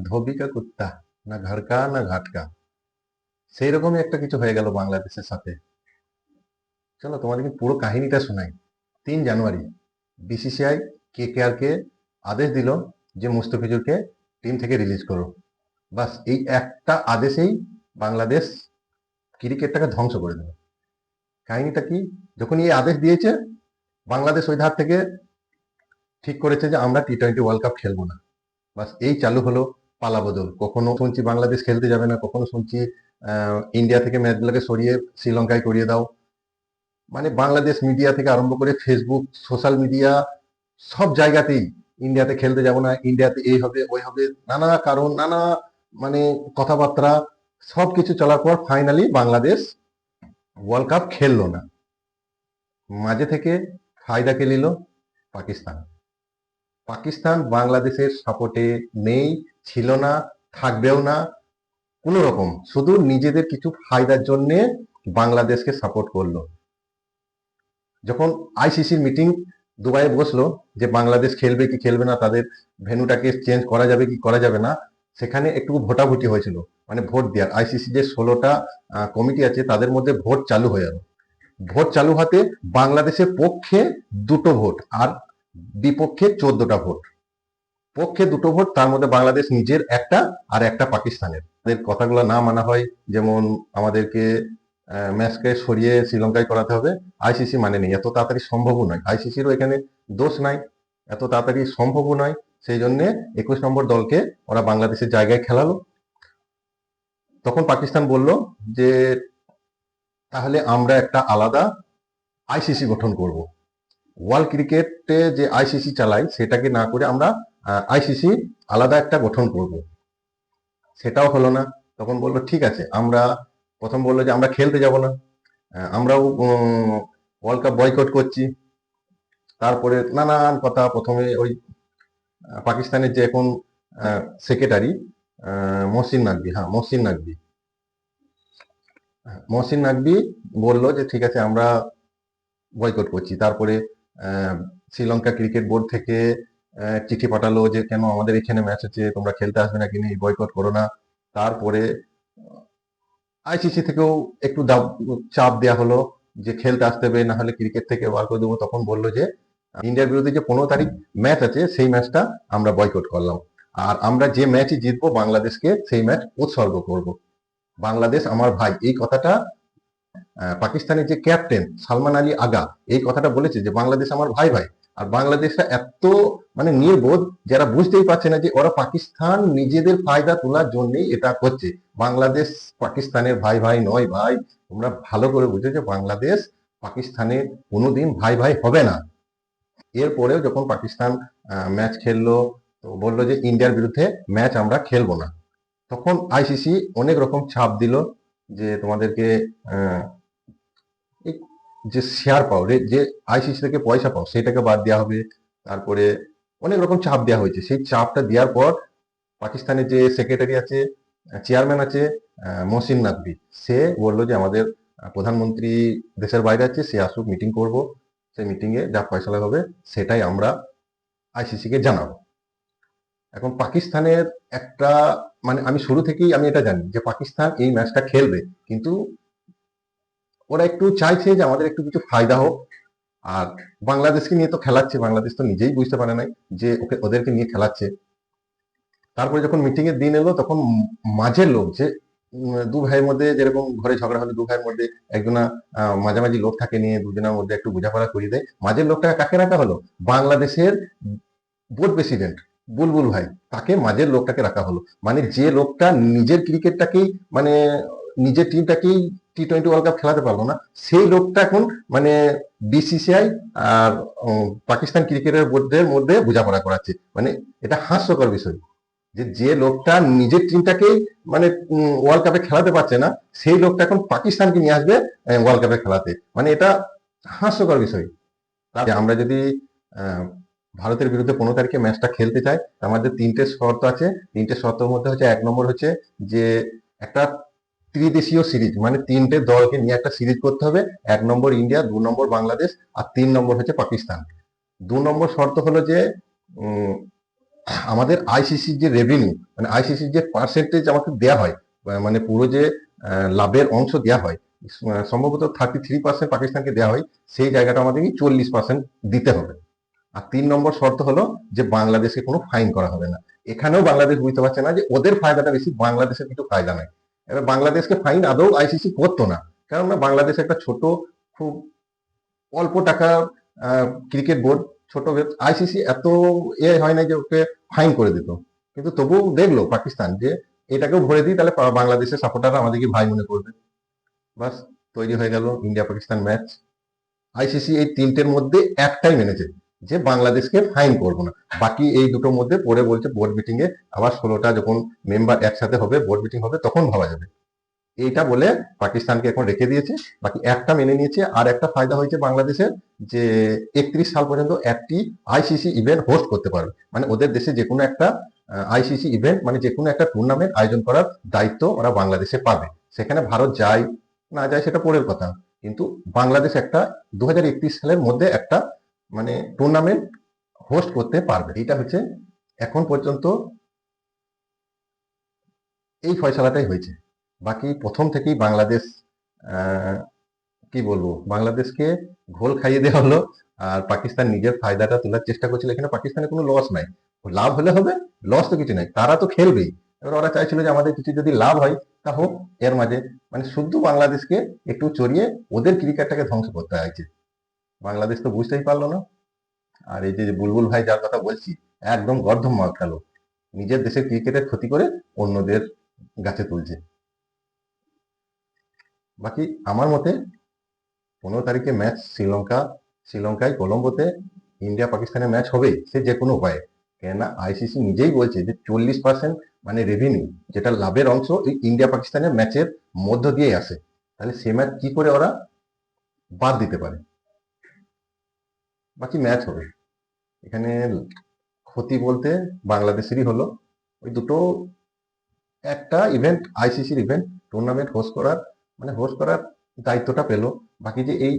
ধোবি কা কুত্তা, না ঘর কা না ঘাট কা, সেই রকমই একটা কিছু হয়ে গেল বাংলাদেশের সাথে। চলো তোমাদেরকে পুরো কাহিনীটা শোনাই। 3 জানুয়ারি বিসিসিআই কেকেআর কে আদেশ দিল যে মুস্তাফিজুরকে টিম থেকে রিলিজ করো। বাস এই একটা আদেশেই বাংলাদেশ ক্রিকেটটাকে ধ্বংস করে দিল। কাহিনীটা কি, যখন এই আদেশ দিয়েছে বাংলাদেশ ওই ধার থেকে ঠিক করেছে যে আমরা টি-20 ওয়ার্ল্ড কাপ খেলবো না। বাস এই চালু হলো পালাবদল। কখনো শুনছি বাংলাদেশ খেলতে যাবে না, কখনো শুনছি ইন্ডিয়া থেকে ম্যাচগুলোকে সরিয়ে শ্রীলঙ্কায় করিয়ে দাও। মানে বাংলাদেশ মিডিয়া থেকে আরম্ভ করে ফেসবুক, সোশ্যাল মিডিয়া, সব জায়গাতেই ইন্ডিয়াতে খেলতে যাব না, ইন্ডিয়াতে এই হবে ওই হবে, নানা কারণ, নানা মানে কথাবার্তা, সবকিছু চলার পর ফাইনালি বাংলাদেশ ওয়ার্ল্ড কাপ খেললো না। মাঝে থেকে ফায়দা কে নিল পাকিস্তান। পাকিস্তান বাংলাদেশের সাপোর্টে নেই, ছিল না, থাকবেও না কোনো রকম, শুধু নিজেদের কিছু ফায়দার জন্য বাংলাদেশকে সাপোর্ট করলো। যখন আইসিসির মিটিং দুবাইয়ে বসলো যে বাংলাদেশ খেলবে কি খেলবে না, তাদের ভেন্যুটাকে চেঞ্জ করা যাবে কি করা যাবে না, সেখানে একটু ভোটাভুটি হয়েছিল, মানে ভোট দেওয়ার। আইসিসি যে 16টা কমিটি আছে তাদের মধ্যে ভোট চালু হয়ে গেল। ভোট চালু হাতে বাংলাদেশের পক্ষে 2টো ভোট আর বিপক্ষে 14টা ভোট। পক্ষে 2টো ভোট, তার মধ্যে বাংলাদেশ নিজের একটা আর একটা পাকিস্তানের। এদের কথাগুলো না মানা হয়, যেমন আমাদেরকে ম্যাচকে সরিয়ে শ্রীলঙ্কায় করাতে হবে, আইসিসি মানে নেই, এত তাড়াতাড়ি সম্ভবও নয়। আইসিসিরও এখানে দোষ নাই, এত তাড়াতাড়ি সম্ভবও নয়। সেই জন্য 21 নম্বর দলকে ওরা বাংলাদেশের জায়গায় খেলালো। তখন পাকিস্তান বলল যে তাহলে আমরা একটা আলাদা আইসিসি গঠন করব। ওয়ার্ল্ড ক্রিকেটে যে আইসিসি চালাই সেটাকে না করে আমরা আইসিসি আলাদা একটা গঠন করব। সেটাও হলো না। তখন বললো ঠিক আছে, আমরা প্রথম বললো যে আমরা খেলতে যাব না, আমরাও ওয়ার্ল্ড কাপ বয়কট করছি। তারপরে নানান কথা। প্রথমে ওই পাকিস্তানের যে এখন সেক্রেটারি মহসিন নাকভি, হ্যাঁ মহসিন নাকভি বললো যে ঠিক আছে আমরা বয়কট করছি। তারপরে শ্রীলঙ্কা ক্রিকেট বোর্ড থেকে চিঠি পাঠালো যে কেন আমাদের এখানে ম্যাচ আছে, তোমরা খেলতে আসবে না কিনা, বয়কট করো না। তারপরে আইসিসি থেকেও একটু চাপ দেওয়া হলো যে খেলতে আসতে হবে, না হলে ক্রিকেট থেকে বার করে দেবো। তখন বললো যে ইন্ডিয়ার বিরুদ্ধে যে 15 তারিখ ম্যাচ আছে সেই ম্যাচটা আমরা বয়কট করলাম, আর আমরা যে ম্যাচই জিতবো বাংলাদেশকে সেই ম্যাচ উৎসর্গ করব। বাংলাদেশ আমার ভাই, এই কথাটা পাকিস্তানের যে ক্যাপ্টেন সালমান আলী আগা এই কথাটা বলেছে যে বাংলাদেশ আমার ভাই ভাই। আর বাংলাদেশটা এত মানে নির্বোধ, যারা বুঝতেই পারছে না যে ওরা পাকিস্তান নিজেদের ফায়দা তোলার জন্যই এটা করছে। বাংলাদেশ পাকিস্তানের ভাই ভাই নয় ভাই, তোমরা ভালো করে বুঝো যে বাংলাদেশ পাকিস্তানের কোনোদিন ভাই ভাই হবে না। এরপরেও যখন পাকিস্তান ম্যাচ খেললো, তো বললো যে ইন্ডিয়ার বিরুদ্ধে ম্যাচ আমরা খেলবো না। তখন আইসিসি অনেক রকম চাপ দিল যে তোমাদেরকে এই যে শেয়ার পাও, যে আইসিসি থেকে পয়সা পাও সেটাকে বাদ দেওয়া হবে। তারপরে অনেক রকম চাপ দেওয়া হয়েছে। সেই চাপটা দেওয়ার পর পাকিস্তানের যে সেক্রেটারি আছে, চেয়ারম্যান আছে মহসিন নাকভি, সে বললো যে আমাদের প্রধানমন্ত্রী দেশের বাইরে আছে, সে আসুক, মিটিং করব, সেই মিটিংয়ে যা ফয়সলা হবে সেটাই আমরা আইসিসি কে জানাবো। এখন পাকিস্তানের একটা মানে আমি শুরু থেকেই আমি এটা জানি যে পাকিস্তান এই ম্যাচটা খেলবে, কিন্তু ওরা একটু চাইছে যে আমাদের একটু কিছু ফায়দা হোক। আর বাংলাদেশকে নিয়ে তো খেলাচ্ছে, বাংলাদেশ তো নিজেই বুঝতে পারে নাই যে ওদেরকে নিয়ে খেলাচ্ছে। তারপরে যখন মিটিং এর দিন এলো তখন মাঝের লোক যে দু ভাইয়ের মধ্যে যেরকম ঘরে ঝগড়া হলে দু ভাইয়ের মধ্যে একজনা মাঝামাঝি লোক থাকে, নিয়ে দুজনের মধ্যে একটু বোঝাপড়া করিয়ে দেয়। মাঝের লোকটাকে কাকে রাখা হলো? বাংলাদেশের বোর্ড প্রেসিডেন্ট বুলবুল ভাই, তাকে মাঝের লোকটাকে রাখা হলো। মানে যে লোকটা নিজের ক্রিকেটটাকেই মানে নিজের টিমটাকেই টি-20 ওয়ার্ল্ড কাপ খেলাতে পারলো না, সেই লোকটা এখন মানে বিসিসিআই আর পাকিস্তান ক্রিকেটের বোর্ডের মধ্যে বোঝাপড়া করাচ্ছে। মানে এটা হাস্যকর বিষয় যে যে লোকটা নিজের টিমটাকেই মানে ওয়ার্ল্ড কাপে খেলাতে পারছে না, সেই লোকটা এখন পাকিস্তানকে নিয়ে আসবে ওয়ার্ল্ড কাপে খেলাতে। মানে এটা হাস্যকর বিষয়। আমরা যদি ভারতের বিরুদ্ধে 15 তারিখে ম্যাচটা খেলতে চাই, আমাদের 3টে শর্ত আছে। 3টে শর্তের মধ্যে হচ্ছে 1 নম্বর হচ্ছে যে একটা ত্রিদেশীয় সিরিজ, মানে 3টে দলকে নিয়ে একটা সিরিজ করতে হবে। 1 নম্বর ইন্ডিয়া, 2 নম্বর বাংলাদেশ, আর 3 নম্বর হচ্ছে পাকিস্তান। 2 নম্বর শর্ত হলো যে আমাদের আইসিসির যে রেভিনিউ, মানে আইসিসির যে পার্সেন্টেজ আমাকে দেওয়া হয়, মানে পুরো যে লাভের অংশ দেওয়া হয়, সম্ভবত 33% পাকিস্তানকে দেওয়া হয়, সেই জায়গাটা আমাদেরকে 40% দিতে হবে। আর 3 নম্বর শর্ত হলো যে বাংলাদেশকে কোনো ফাইন করা হবে না। এখানেও বাংলাদেশ বুঝতে পারছে না যে ওদের ফায়দাটা বেশি, বাংলাদেশের কিছু ফায়দা নাই। এবার বাংলাদেশকে ফাইন আদৌ আইসিসি করতো না, কারণ বাংলাদেশ একটা ছোট, খুব অল্প টাকা ক্রিকেট বোর্ড, ছোট। আইসিসি এত হয় না যে ওকে ফাইন করে দিত, কিন্তু তবুও দেখলো পাকিস্তান যে এটাকেও ভরে দিই, তাহলে বাংলাদেশের সাপোর্টাররা আমাদেরকে ভাই মনে করবে। বাস, তৈরি হয়ে গেল ইন্ডিয়া পাকিস্তান ম্যাচ। আইসিসি এই তিনটের মধ্যে একটাই মেনেছে যে বাংলাদেশকে ফাইন করবো না। বাকি এই দুটোর মধ্যে পরে বলছে বোর্ড মিটিং এ আবার 16টা যখন মেম্বার একসাথে হবে, বোর্ড মিটিং হবে, তখন ভাবা যাবে। এইটা বলে পাকিস্তানকে এখন রেখে দিয়েছে। বাকি একটা মেনে নিয়েছে। আর একটা ফায়দা হয়েছে বাংলাদেশের, যে 31 সাল পর্যন্ত একটি আইসিসি ইভেন্ট হোস্ট করতে পারবে, মানে ওদের দেশে যে কোনো একটা আইসিসি ইভেন্ট, মানে যে কোনো একটা টুর্নামেন্ট আয়োজন করার দায়িত্ব ওরা বাংলাদেশে পাবে। সেখানে ভারত যায় না যায় সেটা পরের কথা, কিন্তু বাংলাদেশ একটা 2031 সালের মধ্যে একটা মানে টুর্নামেন্ট হোস্ট করতে পারবে। এটা হচ্ছে এখন পর্যন্ত এই ফয়সালাটাই হয়েছে। বাকি প্রথম থেকেই বাংলাদেশ কি বলবো, বাংলাদেশকে ঘোল খাইয়ে দেওয়া হলো। আর পাকিস্তান নিজের ফায়দাটা তোলার চেষ্টা করছিল। এখানে পাকিস্তানের কোনো লস নাই, লাভ হলে হবে, লস তো কিছু নাই, তারা তো খেলবেই। এবার ওরা চাইছিল যে আমাদের কিছু যদি লাভ হয় তা হোক এর মাঝে, মানে শুদ্ধ বাংলাদেশকে একটু চড়িয়ে ওদের ক্রিকেটটাকে ধ্বংস করতে চাইছে। বাংলাদেশ তো বুঝতেই পারলো না। আর এই যে বুলবুল ভাই যার কথা বলছি, একদম গর্ধম মাল খেলো, নিজের দেশের ক্রিকেটের ক্ষতি করে অন্যদের গাছে তুলছে। বাকি আমার মতে 15 তারিখে ম্যাচ শ্রীলঙ্কায় কলম্বোতে ইন্ডিয়া পাকিস্তানের ম্যাচ হবে, সে যে কোনো উপায়ে। কেননা আইসিসি নিজেই বলছে যে 40% মানে রেভিনিউ, যেটা লাভের অংশ, এই ইন্ডিয়া পাকিস্তানের ম্যাচের মধ্য দিয়েই আসে। তাহলে সে ম্যাচ কি করে ওরা বাদ দিতে পারে? বাকি ম্যাচ হবে। এখানে ক্ষতি বলতে বাংলাদেশেরই হলো। ওই দুটো, একটা ইভেন্ট আইসিসির ইভেন্ট টুর্নামেন্ট হোস্ট করার দায়িত্বটা পেলো। বাকি যে এই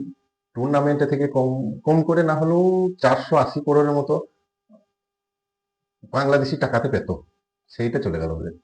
টুর্নামেন্টে থেকে কম কম করে না হলেও 480 করোড়ের মতো বাংলাদেশি টাকাতে পেত, সেইটা চলে গেল ওদের।